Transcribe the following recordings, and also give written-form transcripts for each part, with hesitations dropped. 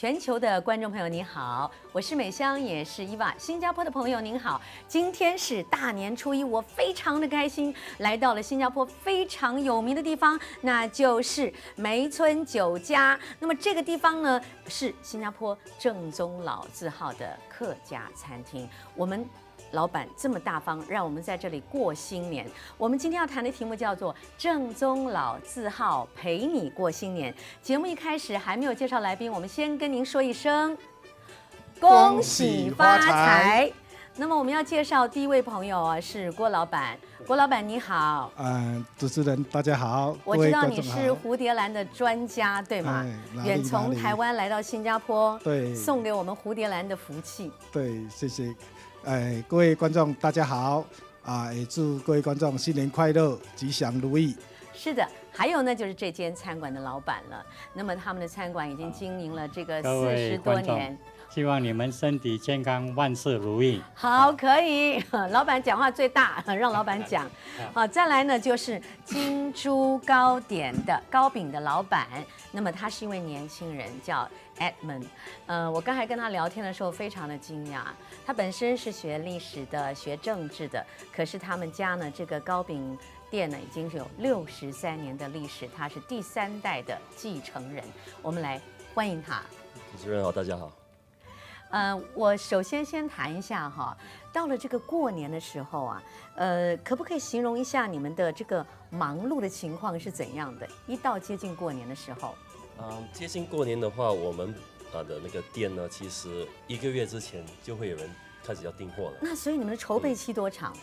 全球的观众朋友您好，我是美香，也是伊娃。新加坡的朋友您好，今天是大年初一，我非常的开心，来到了新加坡非常有名的地方，那就是梅村酒家。那么这个地方呢，是新加坡正宗老字号的客家餐厅。我们老板这么大方，让我们在这里过新年。我们今天要谈的题目叫做“正宗老字号陪你过新年”。节目一开始还没有介绍来宾，我们先跟您说一声恭喜发财。那么我们要介绍第一位朋友啊，是郭老板。郭老板你好。主持人大家好。我知道你是蝴蝶兰的专家，对吗？远从台湾来到新加坡，对，送给我们蝴蝶兰的福气。对，谢谢。各位观众大家好也祝各位观众新年快乐，吉祥如意。是的，还有呢，就是这间餐馆的老板了。那么他们的餐馆已经经营了这个40多年。希望你们身体健康，万事如意。好，可以。老板讲话最大，让老板讲。好，再来呢，就是金珠糕点的糕饼的老板。那么他是一位年轻人，叫 Edmund。我刚才跟他聊天的时候，非常的惊讶。他本身是学历史的，学政治的，可是他们家呢，这个糕饼店呢，已经是有63年的历史，他是第3代的继承人。我们来欢迎他。主持人好，大家好。我首先谈一下哈，到了这个过年的时候啊，可不可以形容一下你们的这个忙碌的情况是怎样的？一到接近过年的时候，接近过年的话，我们的那个店呢，其实1个月之前就会有人开始要订货了。那所以你们的筹备期多长？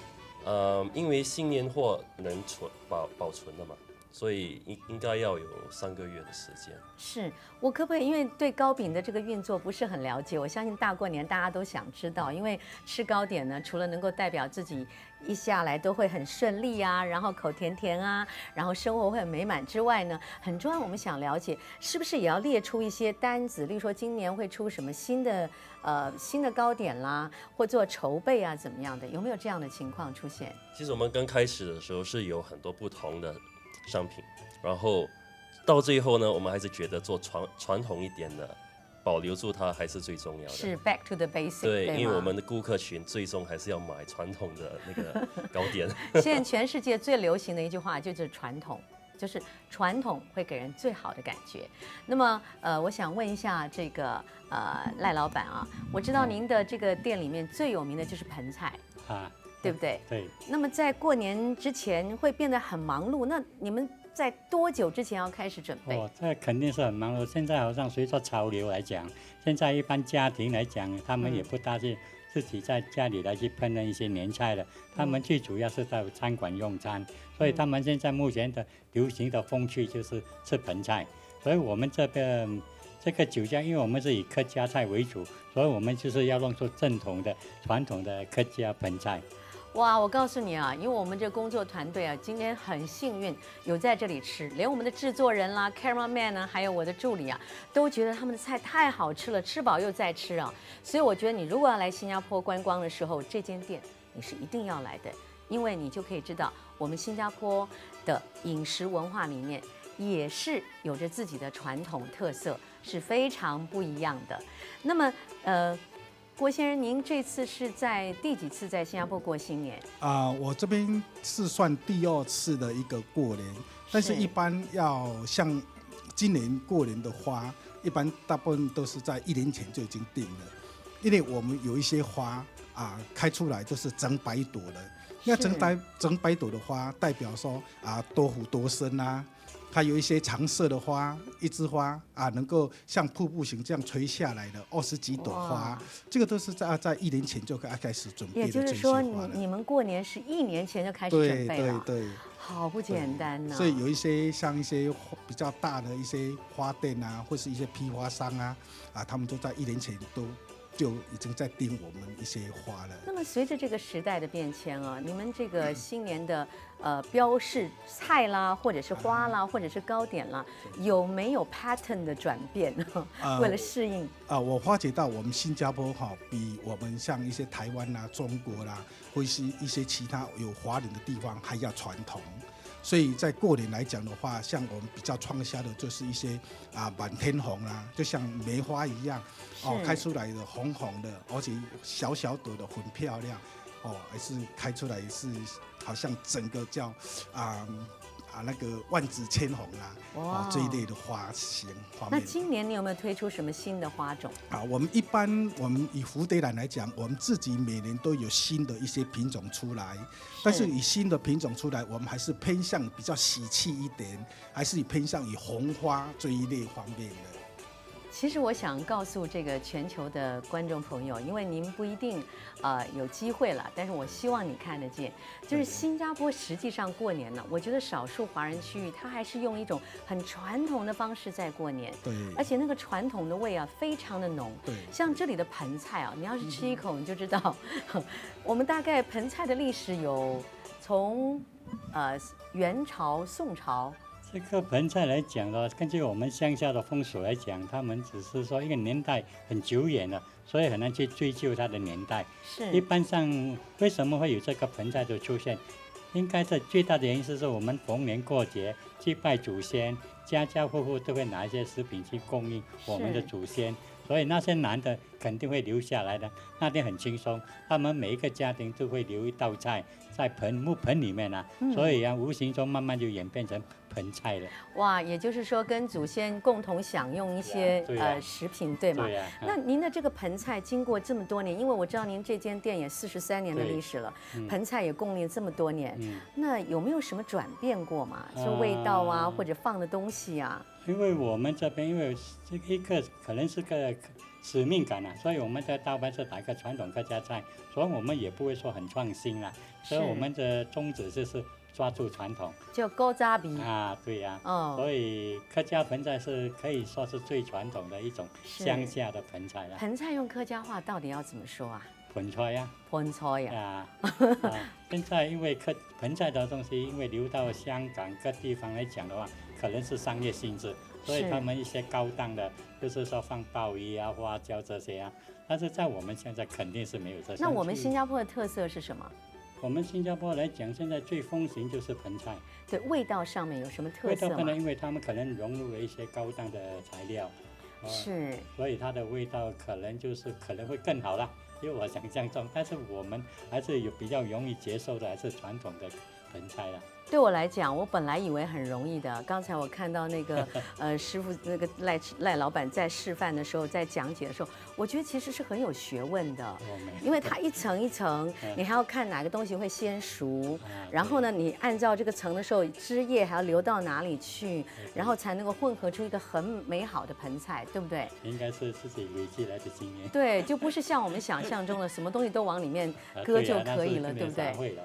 因为新年货能保存的嘛。所以应该要有3个月的时间。是我可不可以？因为对糕饼的这个运作不是很了解，我相信大过年大家都想知道。因为吃糕点呢，除了能够代表自己一下来都会很顺利啊，然后口甜甜啊，然后生活会很美满之外呢，很重要。我们想了解，是不是也要列出一些单子，例如说今年会出什么新的糕点啦，或做筹备啊，怎么样的？有没有这样的情况出现？其实我们刚开始的时候是有很多不同的商品，然后到最后呢，我们还是觉得做传统一点的，保留住它还是最重要的。是 back to the basic。对，因为我们的顾客群最终还是要买传统的那个糕点。现在全世界最流行的一句话就是传统，就是传统会给人最好的感觉。那么我想问一下这个赖老板啊，我知道您的这个店里面最有名的就是盆菜对不对？对。那么在过年之前会变得很忙碌，那你们在多久之前要开始准备？这肯定是很忙碌。现在好像随着潮流来讲，现在一般家庭来讲，他们也不大是自己在家里来去烹饪一些年菜了，他们最主要是在餐馆用餐，所以他们现在目前的流行的风气就是吃盆菜。所以我们这个酒家，因为我们是以客家菜为主，所以我们就是要弄出正统的传统的客家盆菜。哇，我告诉你啊，因为我们这工作团队啊，今天很幸运有在这里吃，连我们的制作人啦、cameraman 呢，还有我的助理啊，都觉得他们的菜太好吃了，吃饱又再吃啊。所以我觉得你如果要来新加坡观光的时候，这间店你是一定要来的，因为你就可以知道我们新加坡的饮食文化里面也是有着自己的传统特色，是非常不一样的。那么郭先生，您这次是在第几次在新加坡过新年？我这边是算第2次的一个过年，但是一般要像今年过年的花，一般大部分都是在1年前就已经定了，因为我们有一些花开出来都是整百朵的，那整百朵的花代表说多福多生啊。它有一些常色的花，一枝花能够像瀑布型这样垂下来的20几朵花，这个都是在1年前就开始准备的这些花了。也就是说，你们过年是1年前就开始准备了，对，好不简单呢。所以有一些像一些比较大的一些花店或是一些批花商他们都在1年前就已经在订我们一些花了。那么随着这个时代的变迁啊，你们这个新年的标示菜啦，或者是花啦，或者是糕点啦，有没有 pattern 的转变？为了适应我发觉到我们新加坡比我们像一些台湾啦、中国啦，或是一些其他有华人的地方还要传统。所以在过年来讲的话，像我们比较创销的就是一些满天红啦，就像梅花一样开出来的红红的，而且小小朵的很漂亮还是开出来是好像整个叫那个万紫千红啦，这一类的花型画面。那今年你有没有推出什么新的花种？我们以蝴蝶兰来讲，我们自己每年都有新的一些品种出来，但是以新的品种出来，我们还是偏向比较喜气一点，还是偏向以红花这一类方面的。其实我想告诉这个全球的观众朋友，因为您不一定有机会了，但是我希望你看得见，就是新加坡实际上过年呢，我觉得少数华人区域它还是用一种很传统的方式在过年，对，而且那个传统的味非常的浓，对，像这里的盆菜你要是吃一口你就知道，我们大概盆菜的历史有从元朝、宋朝。这个盆菜来讲的话，根据我们乡下的风俗来讲，他们只是说一个年代很久远了，所以很难去追究它的年代。是，一般上为什么会有这个盆菜的出现？应该是最大的原因是说我们逢年过节去拜祖先，家家户户都会拿一些食品去供应我们的祖先，所以那些男的肯定会留下来的。那天很轻松，他们每一个家庭都会留一道菜在木盆里面所以无形中慢慢就演变成盆菜了。哇，也就是说跟祖先共同享用一些食品，对吗？对呀。那您的这个盆菜经过这么多年，因为我知道您这间店也43年的历史了，盆菜也供应这么多年，那有没有什么转变过吗？说味道或者放的东西因为我们这边因为这一个可能是个使命感所以我们的大半是打一个传统客家菜，所以我们也不会说很创新所以我们的宗旨就是抓住传统，就古早味对呀，所以客家盆菜是可以说是最传统的一种乡下的盆菜了。盆菜用客家话到底要怎么说盆菜呀，盆菜呀。现在因为盆菜的东西，因为流到香港各地方来讲的话，可能是商业性质，所以他们一些高档的，就是说放鲍鱼花椒这些但是在我们现在肯定是没有这些。那我们新加坡的特色是什么？我们新加坡来讲，现在最风行就是盆菜。对，味道上面有什么特色吗？味道可能因为他们可能融入了一些高档的材料，是，所以它的味道可能会更好啦。因为我想象中，但是我们还是有比较容易接受的，还是传统的盆菜啦。对我来讲，我本来以为很容易的。刚才我看到那个师傅那个赖老板在示范的时候，在讲解的时候，我觉得其实是很有学问的，因为它一层一层，你还要看哪个东西会先熟，然后呢，你按照这个层的时候，汁液还要流到哪里去，然后才能够混合出一个很美好的盆菜，对不对？应该是自己累积来的经验。对，就不是像我们想象中的什么东西都往里面搁就可以了，对不对？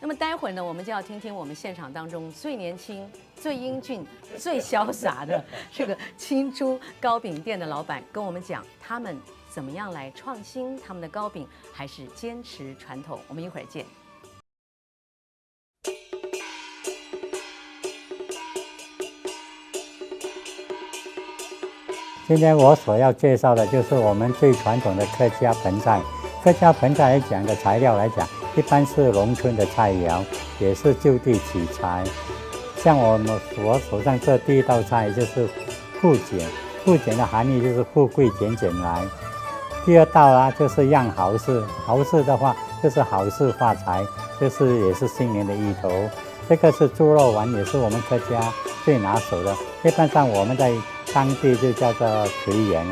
那么待会儿呢，我们就要听听我们现场当中最年轻、最英俊、最潇洒的这个青珠糕饼店的老板跟我们讲，他们怎么样来创新他们的糕饼，还是坚持传统。我们一会儿见。今天我所要介绍的就是我们最传统的客家盆菜。客家盆菜来讲的材料来讲，一般是农村的菜肴，也是就地取材。像我手上这第一道菜就是富俭，富俭的含义就是富贵俭俭来。第二道就是样豪事，豪事的话就是好事发财，就是也是新年的意头。这个是猪肉丸，也是我们客家最拿手的，一般上我们在当地就叫做随缘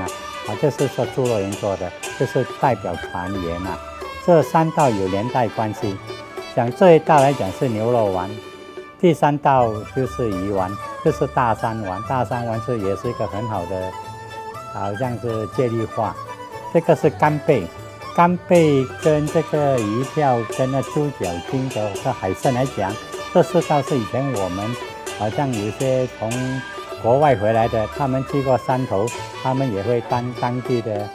就是说猪肉圆做的，就是代表团圆这三道有连带关系。像这一道来讲是牛肉丸，第三道就是鱼丸，就是大山丸。大山丸也是一个很好的，好像是接力画。这个是干贝，干贝跟这个鱼票跟那猪脚筋的海参来讲，这四道是以前我们好像有些从国外回来的，他们去过山头，他们也会当地的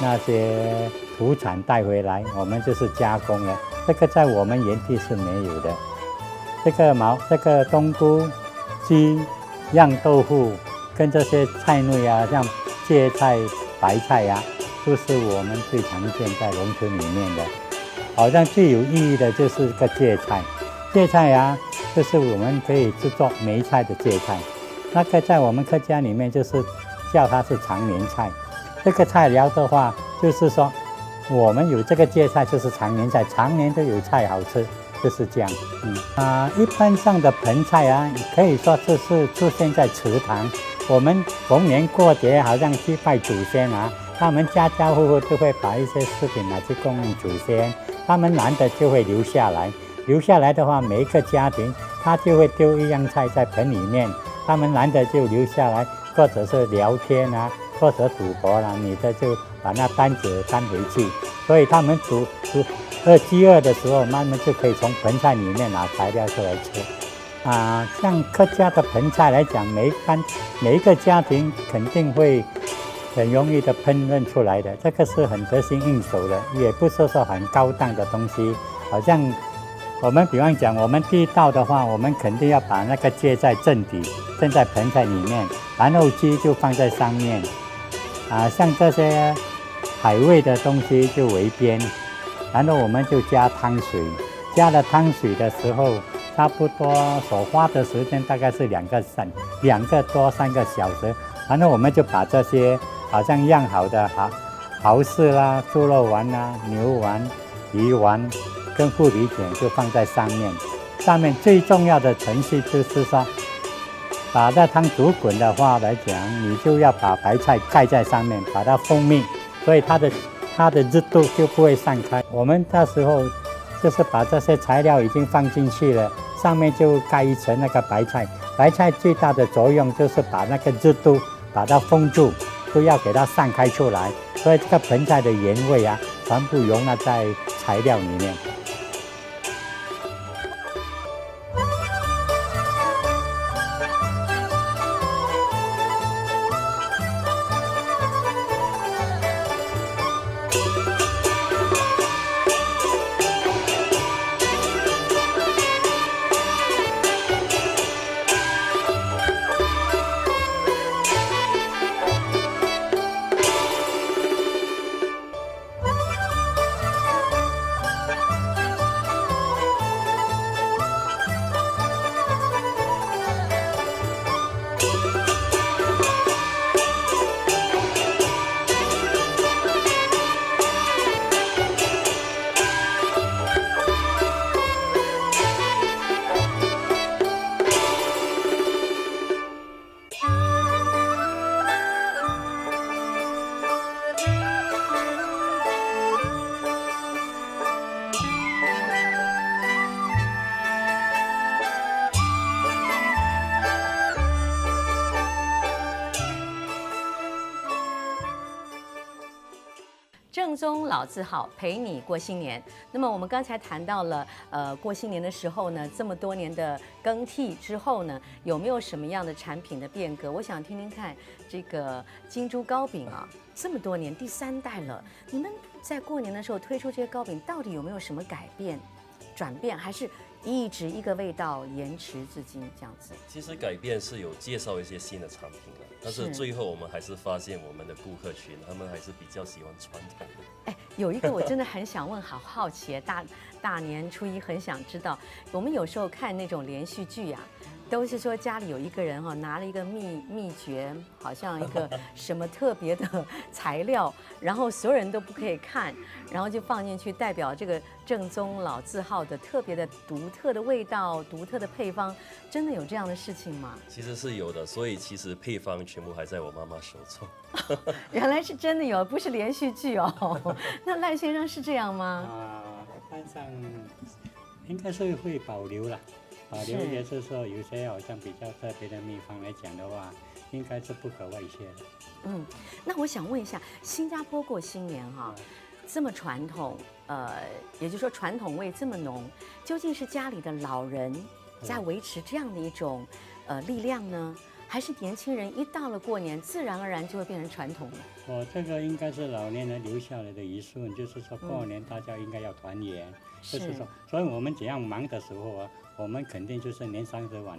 那些土产带回来，我们就是加工的。这个在我们原地是没有的。这个冬菇、鸡、酿豆腐跟这些菜类像芥菜、白菜都是我们最常见在农村里面的。好像最有意义的就是个芥菜。芥菜就是我们可以制作梅菜的芥菜，那个在我们客家里面就是叫它是常年菜。这个菜肴的话，就是说我们有这个芥菜就是常年菜，常年都有菜好吃，就是这样。一般上的盆菜啊，可以说这是出现在祠堂。我们逢年过节好像去拜祖先啊，他们家家户户都会把一些食品拿去供应祖先，他们难得就会留下来。留下来的话，每一个家庭他就会丢一样菜在盆里面，他们难得就留下来，或者是聊天啊，或者赌博啦，你的就把那单子搬回去，所以他们饥饿的时候，慢慢就可以从盆菜里面拿材料出来吃。像客家的盆菜来讲，每一个家庭肯定会很容易的烹饪出来的，这个是很得心应手的，也不是说很高档的东西。好像我们比方讲，我们第一道的话，我们肯定要把那个芥菜正底，正在盆菜里面，然后鸡就放在上面。像这些海味的东西就围边，然后我们就加汤水，加了汤水的时候，差不多所花的时间大概是2个多3个小时，然后我们就把这些好像样好的蚝丝啦、猪肉丸啦、牛丸、鱼丸跟护理卷就放在上面。上面最重要的程序就是说，把这汤煮滚的话来讲，你就要把白菜盖在上面，把它封密，所以它的热度就不会散开。我们到时候就是把这些材料已经放进去了，上面就盖一层那个白菜。白菜最大的作用就是把那个热度把它封住，不要给它散开出来，所以这个盆菜的原味啊，全部容纳在材料里面。正宗老字号陪你过新年。那么我们刚才谈到了，过新年的时候呢，这么多年的更替之后呢，有没有什么样的产品的变革？我想听听看，这个金珠糕饼啊，这么多年第3代了，你们在过年的时候推出这些糕饼，到底有没有什么改变、转变，还是一直一个味道延迟至今这样子？其实改变是有介绍一些新的产品了，但是最后我们还是发现我们的顾客群他们还是比较喜欢传统的。有一个我真的很想问，好奇，大年初一很想知道，我们有时候看那种连续剧啊，都是说家里有一个人拿了一个秘诀，好像一个什么特别的材料，然后所有人都不可以看，然后就放进去，代表这个正宗老字号的特别的独特的味道、独特的配方，真的有这样的事情吗？其实是有的，所以其实配方全部还在我妈妈手中。原来是真的有，不是连续剧哦。那赖先生是这样吗？一般上应该是会保留了。保留也是说有些好像比较特别的秘方来讲的话，应该是不可外泄的。那我想问一下，新加坡过新年这么传统，也就是说传统味这么浓，究竟是家里的老人在维持这样的一种力量呢，还是年轻人一到了过年，自然而然就会变成传统了？这个应该是老年人留下来的遗训，就是说过年大家应该要团圆，就是说，所以我们怎样忙的时候啊，我们肯定就是年30晚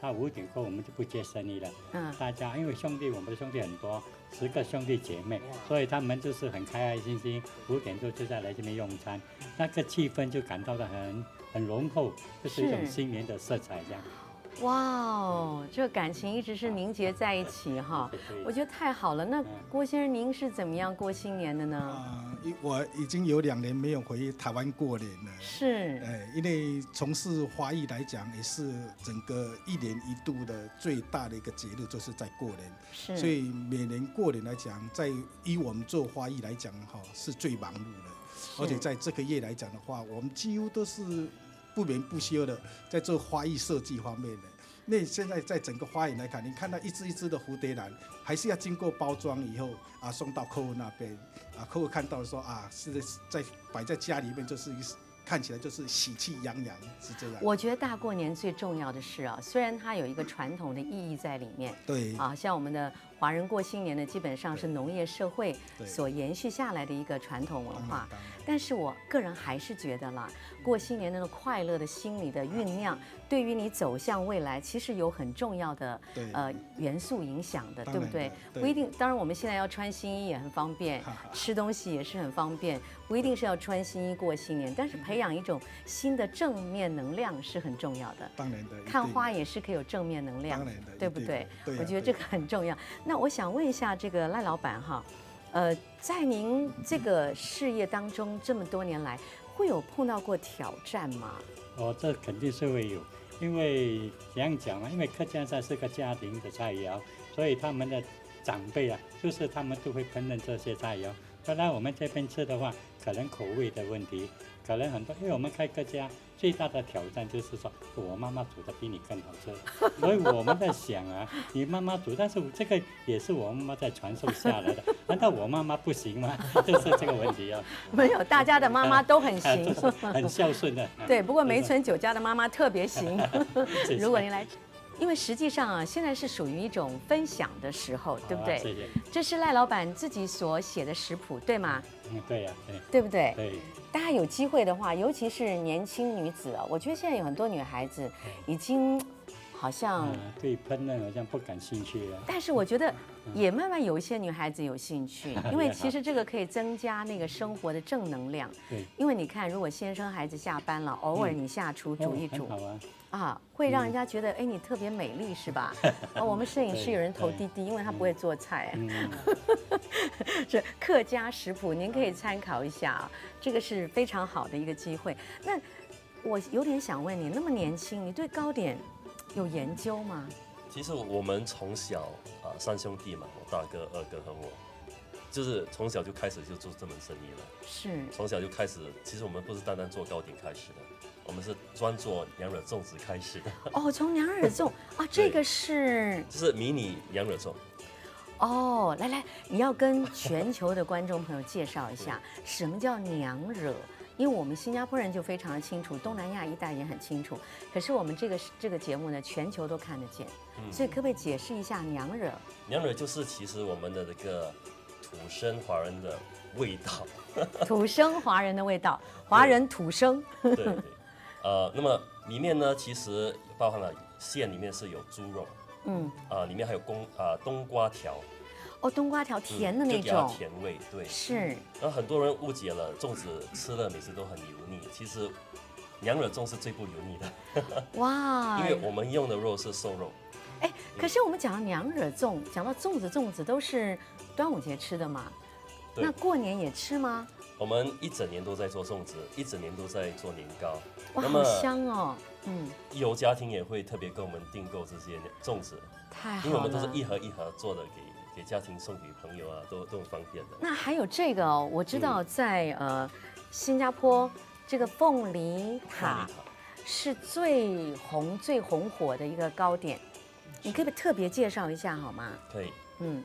到5点过我们就不接生意了。嗯，大家因为我们的兄弟很多，10个兄弟姐妹，所以他们就是很开开心心，5点多就在来这边用餐，那个气氛就感到的很浓厚，就是一种是新年的色彩这样。哇哦，这个感情一直是凝结在一起哈，我觉得太好了。那郭先生，您是怎么样过新年的呢？我已经有2年没有回台湾过年了。是，因为从事花艺来讲，也是整个1年1度的最大的一个节日，就是在过年。是，所以每年过年来讲，以我们做花艺来讲，是最忙碌的。而且在这个月来讲的话，我们几乎都是不眠不休的在做花艺设计方面的。那现在在整个花园来看，你看到一只一只的蝴蝶兰，还是要经过包装以后送到客户那边客户看到说是摆在家里面，就是看起来就是喜气洋洋，是这样。我觉得大过年最重要的是虽然它有一个传统的意义在里面，对像我们的华人过新年呢，基本上是农业社会所延续下来的一个传统文化。但是我个人还是觉得啦，过新年那种快乐的心理的酝酿，对于你走向未来，其实有很重要的元素影响的，对不对？不一定，当然我们现在要穿新衣也很方便，吃东西也是很方便，不一定是要穿新衣过新年，但是培养一种新的正面能量是很重要的。当然的，看花也是可以有正面能量，当然的，对不对？对，我觉得这个很重要。那我想问一下这个赖老板哈，在您这个事业当中这么多年来，会有碰到过挑战吗？这肯定是会有，因为怎样讲因为客家菜是个家庭的菜肴，所以他们的长辈就是他们都会烹饪这些菜肴。本来我们这边吃的话，可能口味的问题，可能很多，因为我们开客家最大的挑战就是说，我妈妈煮的比你更好吃，所以我们在想你妈妈煮，但是这个也是我妈妈在传授下来的，难道我妈妈不行吗？就是这个问题没有，大家的妈妈都很行，很孝顺的。对，不过梅村酒家的妈妈特别行。如果您来。因为实际上现在是属于一种分享的时候，对不对？谢谢。这是赖老板自己所写的食谱，对吗？对呀，对不对？对。大家有机会的话，尤其是年轻女子我觉得现在有很多女孩子已经好像对烹饪好像不感兴趣了。但是我觉得也慢慢有一些女孩子有兴趣，因为其实这个可以增加那个生活的正能量。对。因为你看，如果先生孩子下班了，偶尔你下厨煮一煮，好会让人家觉得你特别美丽是吧？我们摄影师有人投滴滴，因为他不会做菜。这客家食谱您可以参考一下这个是非常好的一个机会。那我有点想问你，那么年轻，你对糕点有研究吗？其实我们从小3兄弟嘛，我大哥、二哥和我，就是从小就开始就做这门生意了。是。从小就开始，其实我们不是单单做糕点开始的，我们是专做娘惹粽子开始的。从娘惹粽这个是就是迷你娘惹粽。来，你要跟全球的观众朋友介绍一下什么叫娘惹。因为我们新加坡人就非常的清楚，东南亚一带也很清楚。可是我们这个节目呢，全球都看得见，所以可不可以解释一下娘惹？娘惹就是其实我们的这个土生华人的味道。土生华人的味道，华人土生。对。那么里面呢，其实包含了馅里面是有猪肉，里面还有冬瓜条。冬瓜条甜的那种，甜味，对，是。然后很多人误解了，粽子吃了每次都很油腻，其实娘惹粽是最不油腻的。哇！因为我们用的肉是瘦肉。可是我们讲到娘惹粽，讲到粽子都是端午节吃的嘛？那过年也吃吗？我们一整年都在做粽子，一整年都在做年糕。哇，好香哦！有家庭也会特别跟我们订购这些粽子，太好了，因为我们都是一盒一盒做的给家庭送给朋友都很方便的。那还有这个我知道在新加坡这个凤梨塔是最红火的一个糕点，你可以特别介绍一下好吗？可以。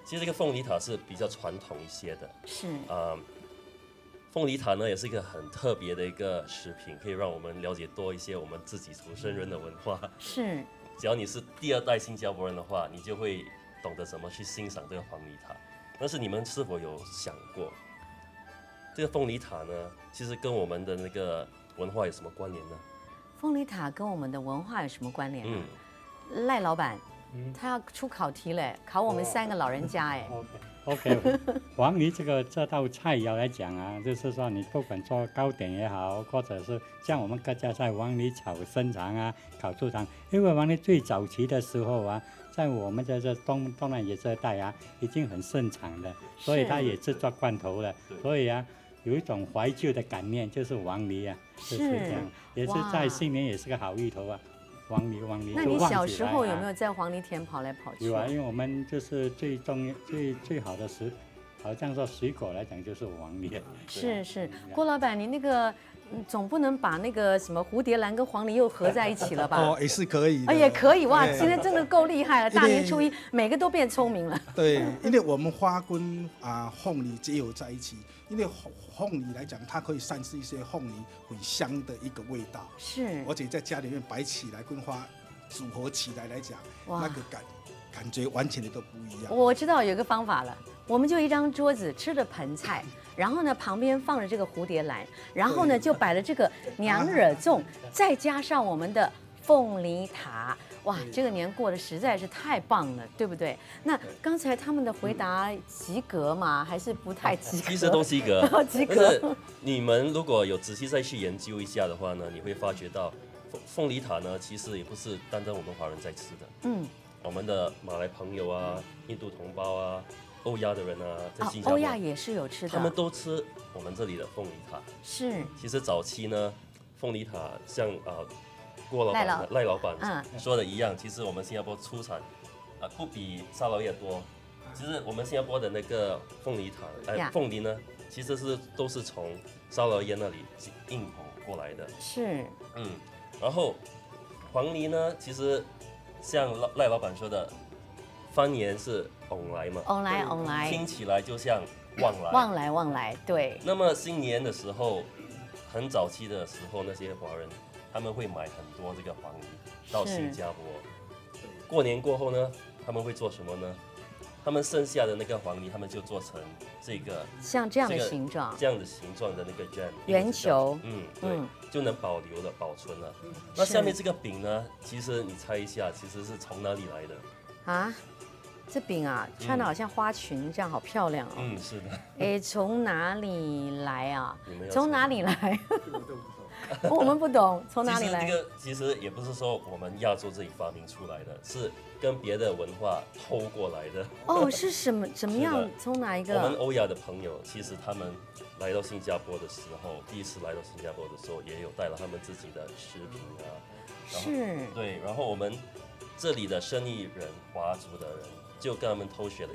其实这个凤梨塔是比较传统一些的。是。凤梨塔呢也是一个很特别的一个食品，可以让我们了解多一些我们自己土生人的文化。是。只要你是第2代新加坡人的话，你就会懂得怎么去欣赏这个凤梨塔。但是你们是否有想过，这个凤梨塔呢，其实跟我们的那个文化有什么关联呢？凤梨塔跟我们的文化有什么关联呢？赖老板，他要出考题嘞，考我们3个老人家哎。OK， 黄梨这道菜肴来讲啊，就是说你不管做糕点也好，或者是像我们客家菜黄梨炒生肠啊、烤猪肠，因为黄梨最早期的时候啊，在我们的这东南亚这带啊，已经很盛产的，所以它也制作罐头了，所以啊，有一种怀旧的感念，就是黄梨啊，就是这样，也是在新年也是个好芋头啊。黄梨，那你小时候有没有在黄梨田跑来跑去？有啊，因为我们就是最好的好像说水果来讲就是黄梨。是，郭老板，你那个总不能把那个什么蝴蝶兰跟黄梨又合在一起了吧？哦，也是可以的。也可以哇！今天真的够厉害了，大年初一每个都变聪明了。对，因为我们花跟凤梨结合在一起，因为凤梨来讲，它可以散失一些凤梨很香的一个味道。是，而且在家里面摆起来跟花组合起来讲，那个感觉完全的都不一样。我知道有个方法了，我们就一张桌子吃着盆菜，然后呢旁边放着这个蝴蝶兰，然后呢就摆了这个娘惹粽，再加上我们的凤梨塔。哇，这个年过得实在是太棒了，对不对？那刚才他们的回答及格吗？还是不太及格？其实都及格，及格。但是你们如果有仔细再去研究一下的话呢，你会发觉到凤梨塔呢，其实也不是单单我们华人在吃的。我们的马来朋友啊、印度同胞啊、欧亚的人啊，在新加坡，欧亚也是有吃的，他们都吃我们这里的凤梨塔。是。其实早期呢，凤梨塔像郭老板、赖老板说的一样，其实我们新加坡出产不比沙劳越多。其实我们新加坡的那个凤梨塔，凤梨呢，其实都是从沙劳越那里进口过来的。是。然后黄梨呢，其实像赖老板说的，方言是翁来嘛，翁来，听起来就像旺来，对。那么新年的时候，很早期的时候，那些华人他们会买很多这个黄梨到新加坡。过年过后呢，他们会做什么呢？他们剩下的那个黄梨，他们就做成这个像这样的形状，的那个 jam 圆球，对，就能保存了。那下面这个饼呢，其实你猜一下，其实是从哪里来的？啊？这饼啊，穿的好像花裙这样，好漂亮哦。是的。哎，从哪里来啊？从哪里来？我们不懂，从哪里来？这个其实也不是说我们亚洲这里发明出来的，是跟别的文化偷过来的。哦，是怎么样？从哪一个？我们欧亚的朋友，其实他们来到新加坡的时候，第一次来到新加坡的时候，也有带了他们自己的食品啊。是。对，然后我们这里的生意人、华族的人，就跟他们偷学了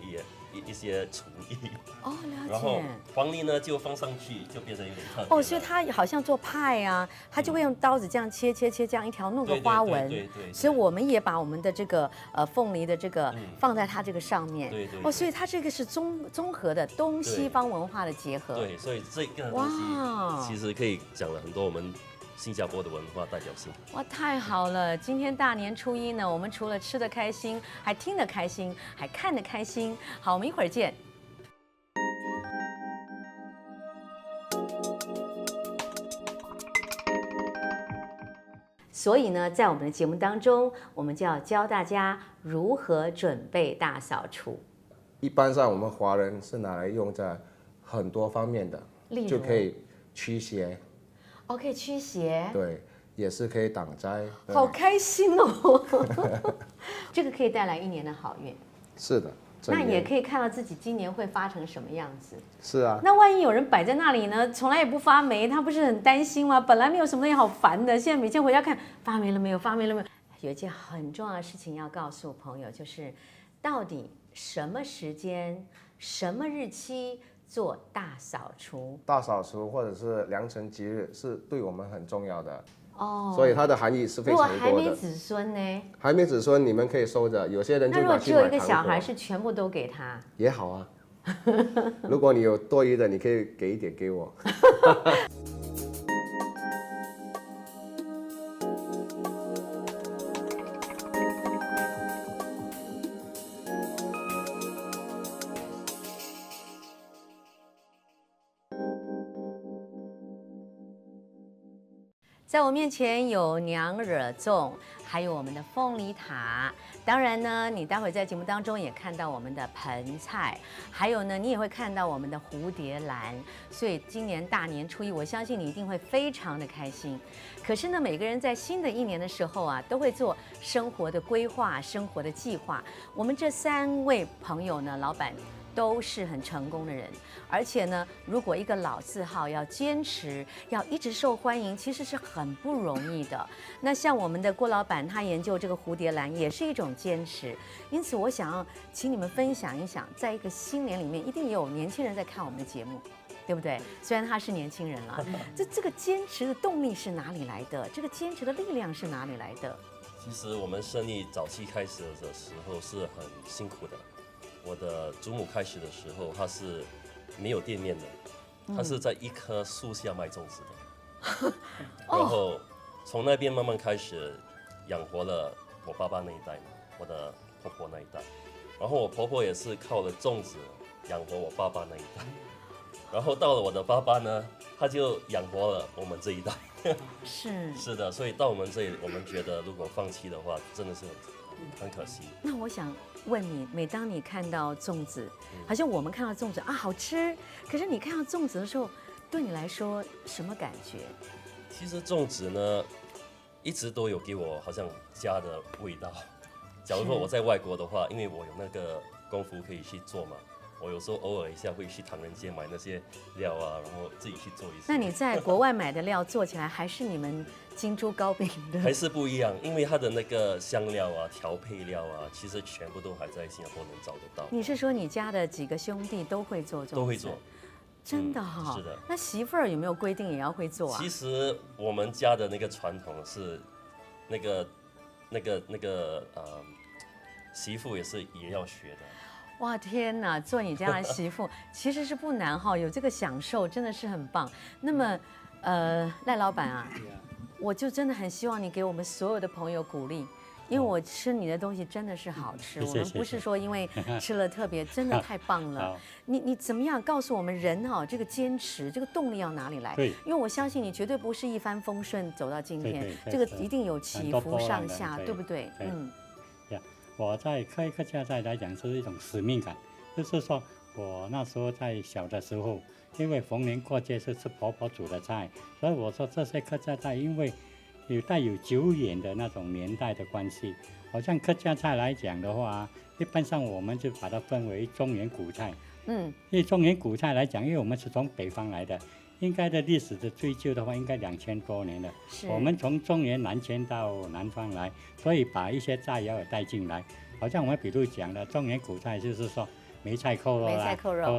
一些厨艺。哦，了解。然后黄梨呢，就放上去，就变成有点特别。哦，所以它好像做派啊，它就会用刀子这样切，这样一条弄个花纹。对。所以我们也把我们的这个凤梨的这个放在它这个上面。对。哦，所以它这个是综合的东西方文化的结合。对，所以这个东西其实可以讲了很多我们新加坡的文化代表性。哇，太好了！今天大年初一呢，我们除了吃得开心，还听得开心，还看得开心。好，我们一会儿见。所以呢，在我们的节目当中，我们就要教大家如何准备大扫除。一般上我们华人是拿来用在很多方面的，就可以驱邪。可以驱邪。对，也是可以挡灾。好开心哦！这个可以带来一年的好运。是的。那也可以看到自己今年会发成什么样子。是啊。那万一有人摆在那里呢，从来也不发霉，他不是很担心吗？本来没有什么东西好烦的，现在每天回家看发霉了没有，发霉了没有。有一件很重要的事情要告诉朋友，就是到底什么时间、什么日期做大扫除？大扫除或者是良辰吉日是对我们很重要的。所以它的含义是非常多的。如果还没子孙呢？还没子孙，你们可以收着。有些人就拿去买糖果。那如果只有一个小孩，是全部都给他也好啊。如果你有多余的，你可以给一点给我。在我面前有娘惹粽，还有我们的凤梨塔。当然呢，你待会在节目当中也看到我们的盆菜，还有呢，你也会看到我们的蝴蝶兰。所以今年大年初一，我相信你一定会非常的开心。可是呢，每个人在新的一年的时候啊，都会做生活的规划、生活的计划。我们这3位朋友呢，老板都是很成功的人，而且呢，如果一个老字号要坚持，要一直受欢迎，其实是很不容易的。那像我们的郭老板，他研究这个蝴蝶兰也是一种坚持。因此，我想要请你们分享一想，在一个新年里面，一定也有年轻人在看我们的节目，对不对？虽然他是年轻人了，这个坚持的动力是哪里来的？这个坚持的力量是哪里来的？其实我们生意早期开始的时候是很辛苦的。我的祖母开始的时候，她是没有店面的，她是在一棵树下卖粽子的，然后从那边慢慢开始养活了我爸爸那一代嘛，我的婆婆那一代，然后我婆婆也是靠了粽子养活我爸爸那一代，然后到了我的爸爸呢，他就养活了我们这一代。是的，所以到我们这里，我们觉得如果放弃的话，真的是很可惜。那我想问你，每当你看到粽子，好像我们看到粽子啊好吃，可是你看到粽子的时候，对你来说什么感觉？其实粽子呢，一直都有给我好像家的味道。假如说我在外国的话，因为我有那个功夫可以去做嘛，我有时候偶尔一下会去唐人街买那些料啊，然后自己去做一些。那你在国外买的料做起来还是你们金珠糕饼的？还是不一样，因为它的那个香料啊、调配料啊，其实全部都还在新加坡能找得到。你是说你家的几个兄弟都会做粽子？都会做。真的哈、是的。那媳妇儿有没有规定也要会做啊？其实我们家的那个传统是，那个媳妇也要学的。哇天哪，做你这样的媳妇其实是不难哈，有这个享受真的是很棒。那么，赖老板啊，我就真的很希望你给我们所有的朋友鼓励。因为我吃你的东西真的是好吃，我们不是说因为吃了特别，真的太棒了。你怎么样告诉我们人哈，这个坚持，这个动力要哪里来？因为我相信你绝对不是一帆风顺走到今天，这个一定有起伏上下，对不对？嗯。我在客家菜来讲是一种使命感，就是说我那时候在小的时候，因为逢年过节是吃婆婆煮的菜，所以我说这些客家菜因为带有久远的那种年代的关系，好像客家菜来讲的话，一般上我们就把它分为中原古菜。因为中原古菜来讲，因为我们是从北方来的，应该的历史的追究的话，应该2000多年了。我们从中原南迁到南方来，所以把一些菜肴也带进来。好像我们比如讲的中原古菜，就是说梅菜扣肉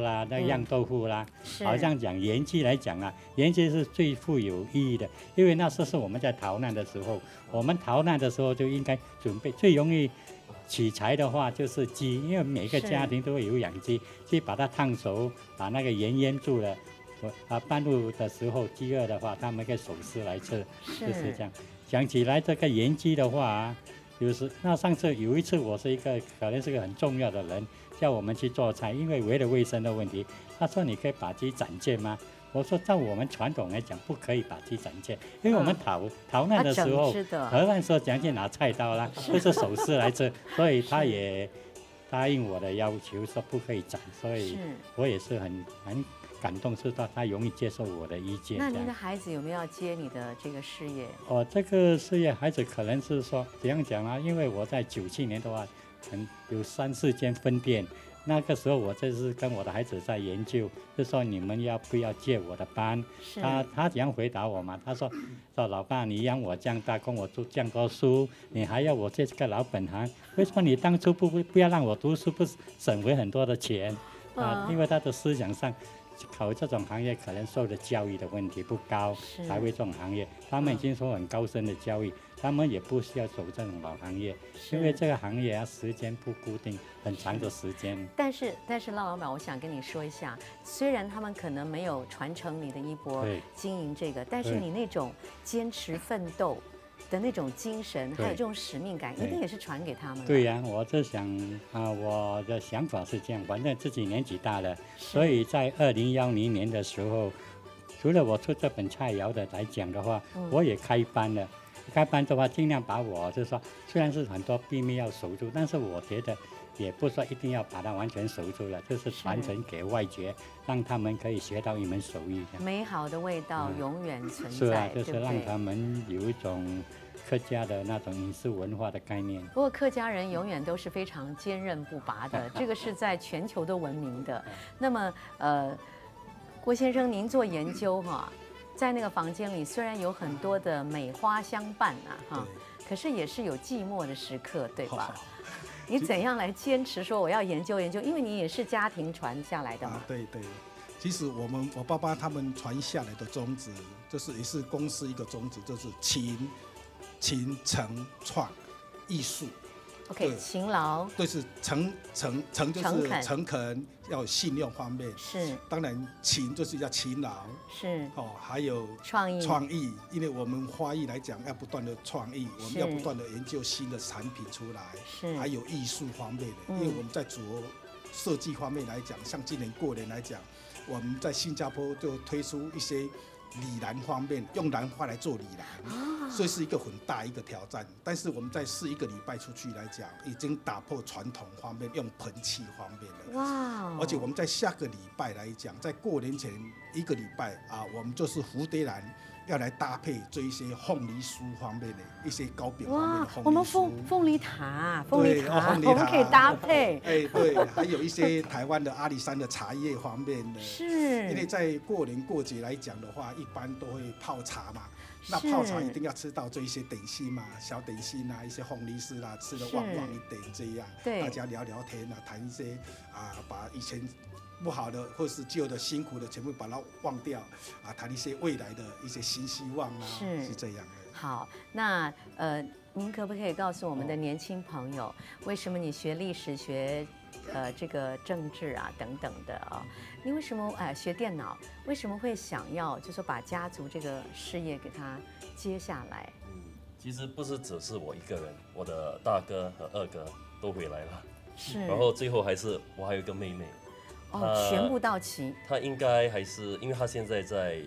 啦，那酿豆腐啦。好像讲盐鸡来讲啊，盐鸡是最富有意义的，因为那时候是我们在逃难的时候，我们逃难的时候就应该准备最容易取材的话就是鸡，因为每个家庭都会有养鸡，去把它烫熟，把那个盐腌住了。半路的时候饥饿的话，他们可以手撕来吃，就是这样。讲起来这个盐鸡的话，就是那上次有一次我是可能是个很重要的人，叫我们去做菜，因为为了卫生的问题，他说你可以把鸡斩件吗？我说照我们传统来讲不可以把鸡斩件，因为我们逃难的时候，逃难时候讲去拿菜刀啦，就是手撕来吃，所以他也答应我的要求说不可以斩，所以我也是很感动，是到他容易接受我的意见。那您的孩子有没有要接你的这个事业？这个事业孩子可能是说怎样讲啊？因为我在97年的话，有3、4间分店。那个时候我就是跟我的孩子在研究，就说你们要不要借我的班？他怎样回答我嘛？他说老爸，你养我这样大，供我读这样多书，你还要我借这个老本行？为什么你当初不要让我读书，不省回很多的钱？因为他的思想上，考这种行业可能受的教育的问题不高，才会这种行业。他们已经受很高深的教育，他们也不需要走这种老行业，因为这个行业时间不固定，很长的时间。但是赖老板，我想跟你说一下，虽然他们可能没有传承你的衣钵经营这个，但是你那种坚持奋斗的那种精神，还有这种使命感，一定也是传给他们。对呀，我就想我的想法是这样，反正自己年纪大了，所以在2010年的时候，除了我出这本菜肴的来讲的话，我也开班了。开班的话，尽量把我就是说，虽然是很多秘密要守住，但是我觉得也不说一定要把它完全守住了，就是传承给外界，让他们可以学到一门手艺。美好的味道永远存在，是啊，就是让他们有一种客家的那种饮食文化的概念。不过客家人永远都是非常坚韧不拔的，这个是在全球都闻名的。那么郭先生，您做研究哈，在那个房间里虽然有很多的美花相伴哈，可是也是有寂寞的时刻，对吧？你怎样来坚持说我要研究研究？因为你也是家庭传下来的嘛。对。其实我爸爸他们传下来的宗旨，就是也是公司一个宗旨，就是勤诚创艺术。OK， 勤劳。对，是诚就是诚恳，要有信用方面。是。当然勤就是要勤劳。是。还有创意，因为我们花艺来讲，要不断的创意，我们要不断的研究新的产品出来。是。还有艺术方面的，因为我们在做设计方面来讲，像今年过年来讲，我们在新加坡就推出一些李兰方面，用兰花来做李兰，所以是一个很大一个挑战。但是我们在试1个礼拜出去来讲，已经打破传统方面用盆器方面了。哇！而且我们在下个礼拜来讲，在过年前1个礼拜我们就是蝴蝶兰要来搭配这一些凤梨酥方面的一些糕饼方面的凤梨酥。我们凤梨塔，我们可以搭配。对，还有一些台湾的阿里山的茶叶方面的。是。因为在过年过节来讲的话，一般都会泡茶嘛。那泡茶一定要吃到这一些点心嘛，小点心一些凤梨丝吃得旺旺一点这样。大家聊聊天谈一些把以前不好的或是旧的辛苦的全部把它忘掉谈一些未来的一些新希望是这样的。好，那您可不可以告诉我们的年轻朋友，为什么你学历史学这个政治等等的你为什么学电脑？为什么会想要就说把家族这个事业给它接下来？其实不是只是我一个人，我的大哥和二哥都回来了，是，然后最后我还有一个妹妹。全部到齐。他应该还是，因为他现在在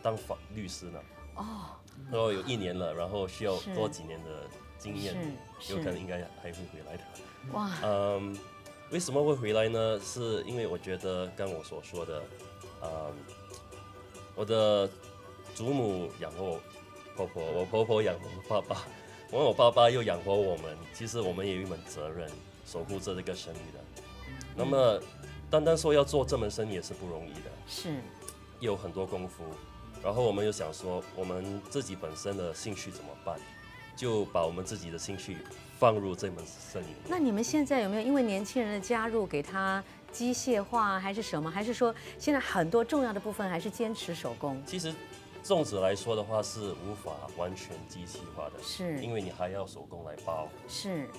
当律师呢。然后有1年了，然后需要多几年的经验，有可能应该还会回来的。哇。为什么会回来呢？是因为我觉得刚我所说的，我的祖母养活我婆婆，我婆婆养活我爸爸，我爸爸又养活我们。其实我们也有一门责任，守护着这个生意的。那么，单单说要做这门生意也是不容易的，是，有很多功夫。然后我们又想说，我们自己本身的兴趣怎么办？就把我们自己的兴趣放入这门生意。那你们现在有没有因为年轻人的加入，给他机械化还是什么？还是说现在很多重要的部分还是坚持手工？其实粽子来说的话是无法完全机器化的，是，因为你还要手工来包。是。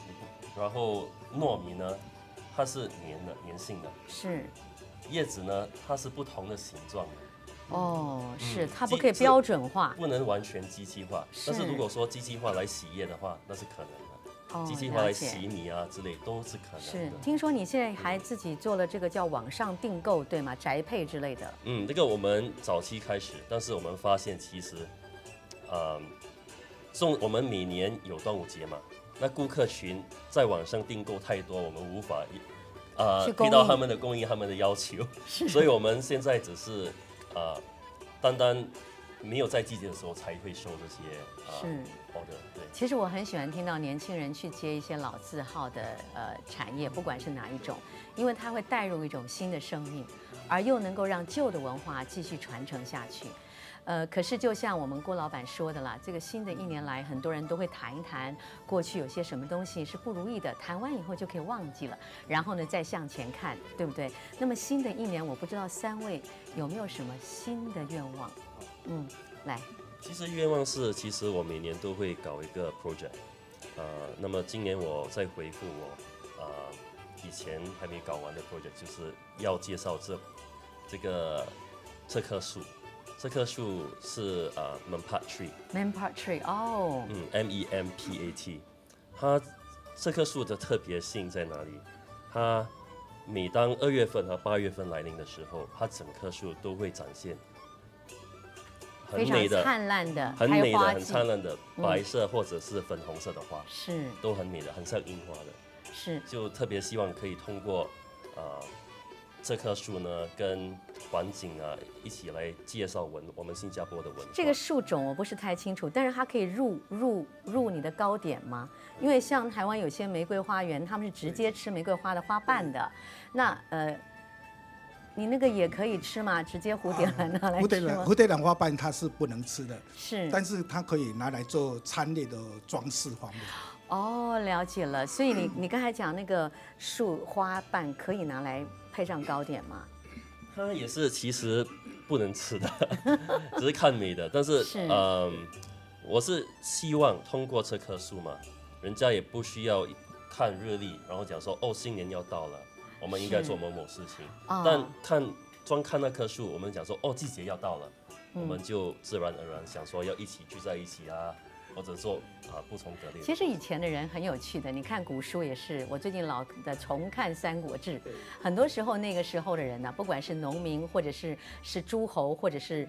然后糯米呢，它是粘性的。是。叶子呢，它是不同的形状的。是，它不可以标准化，不能完全机器化。但是如果说机器化来洗叶的话，那是可能的。机器化来洗米之类都是可能的。是，听说你现在还自己做了这个叫网上订购，对吗？宅配之类的。这个我们早期开始，但是我们发现其实，我们每年有端午节嘛，那顾客群在网上订购太多，我们无法遇到他们的供应，他们的要求，所以我们现在只是单单没有在季节的时候才会收这些order。对，其实我很喜欢听到年轻人去接一些老字号的产业，不管是哪一种，因为它会带入一种新的生命，而又能够让旧的文化继续传承下去。可是就像我们郭老板说的啦，这个新的1年来，很多人都会谈一谈过去有些什么东西是不如意的，谈完以后就可以忘记了，然后呢再向前看，对不对？那么新的1年，我不知道3位有没有什么新的愿望？来。其实愿望是，其实我每年都会搞一个 project，那么今年我再回复我以前还没搞完的 project， 就是要介绍这棵树。这棵树是Mempat Tree。Mempat Tree， 哦。MEMPAT。它这棵树的特别性在哪里？它每当2月份和8月份来临的时候，它整棵树都会展现很美的、灿烂的、很美的、开花很灿烂的白色或者是粉红色的花，是都很美的，很像樱花的。是，就特别希望可以通过这棵树呢，跟环境啊一起来介绍我们新加坡的文化。这个树种我不是太清楚，但是它可以入你的糕点吗？因为像台湾有些玫瑰花园，他们是直接吃玫瑰花的花瓣的。那你那个也可以吃吗？直接蝴蝶兰拿来吃吗？蝴蝶兰花瓣它是不能吃的，是，但是它可以拿来做餐类的装饰方面。哦，了解了。所以你刚才讲那个树花瓣可以拿来配上糕点吗？它也是其实不能吃的，只是看美的。但是我是希望通过这棵树嘛，人家也不需要看日历，然后讲说哦，新年要到了，我们应该做某某事情。但光看那棵树，我们讲说哦，季节要到了，我们就自然而然想说要一起聚在一起啊。或者说不同格列。其实以前的人很有趣的，你看古书也是，我最近老的重看《三国志》，很多时候那个时候的人呢，不管是农民或者是诸侯或者是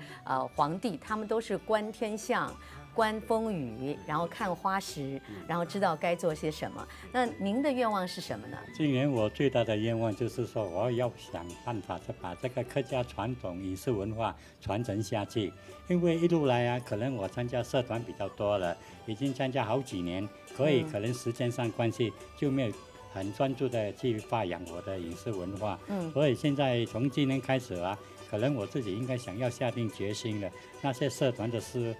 皇帝，他们都是观天象。观风雨，然后看花时，然后知道该做些什么。那您的愿望是什么呢？今年我最大的愿望就是说，我要想办法把这个客家传统饮食文化传承下去。因为一路来啊，可能我参加社团比较多了，已经参加好几年，可能时间上关系就没有很专注的去发扬我的饮食文化。所以现在从今年开始啊。可能我自己应该想要下定决心了，那些社团的事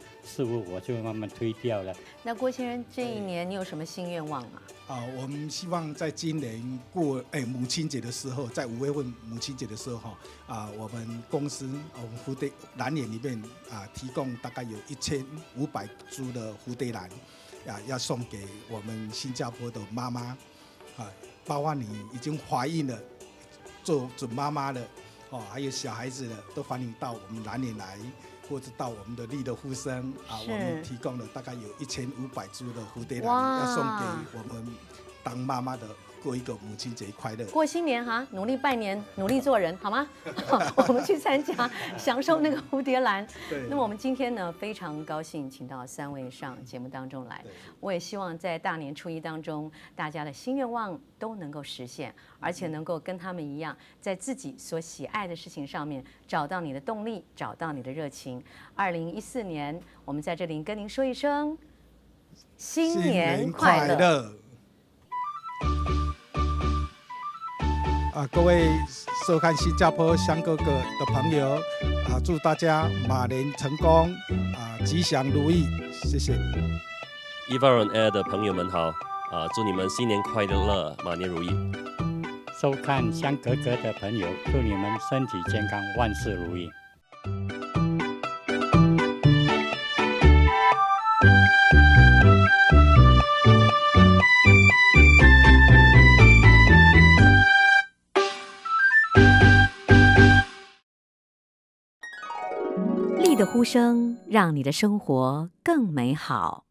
务我就慢慢推掉了。那郭先生这一年你有什么新愿望吗？我们希望在今年过母亲节的时候，在5月份母亲节的时候我们公司我们蝴蝶兰园里面提供大概有1500株的蝴蝶兰要送给我们新加坡的妈妈包括你已经怀孕了、做准妈妈了。还有小孩子的都欢迎到我们兰园来，或者到我们的利的呼声我们提供了大概有1500株的蝴蝶兰，要送给我们当妈妈的，过一个母亲节快乐，过新年哈，努力拜年，努力做人，好吗？我们去参加，享受那个蝴蝶兰。那么我们今天呢，非常高兴请到3位上节目当中来。我也希望在大年初一当中，大家的新愿望都能够实现，而且能够跟他们一样，在自己所喜爱的事情上面找到你的动力，找到你的热情。2014年，我们在这里跟您说一声新年快乐。各位收看新加坡香哥哥的朋友祝大家马年成功吉祥如意，谢谢。Eva on Air 的朋友们好祝你们新年快乐，马年如意。收看香哥哥的朋友，祝你们身体健康，万事如意。力的呼声，让你的生活更美好。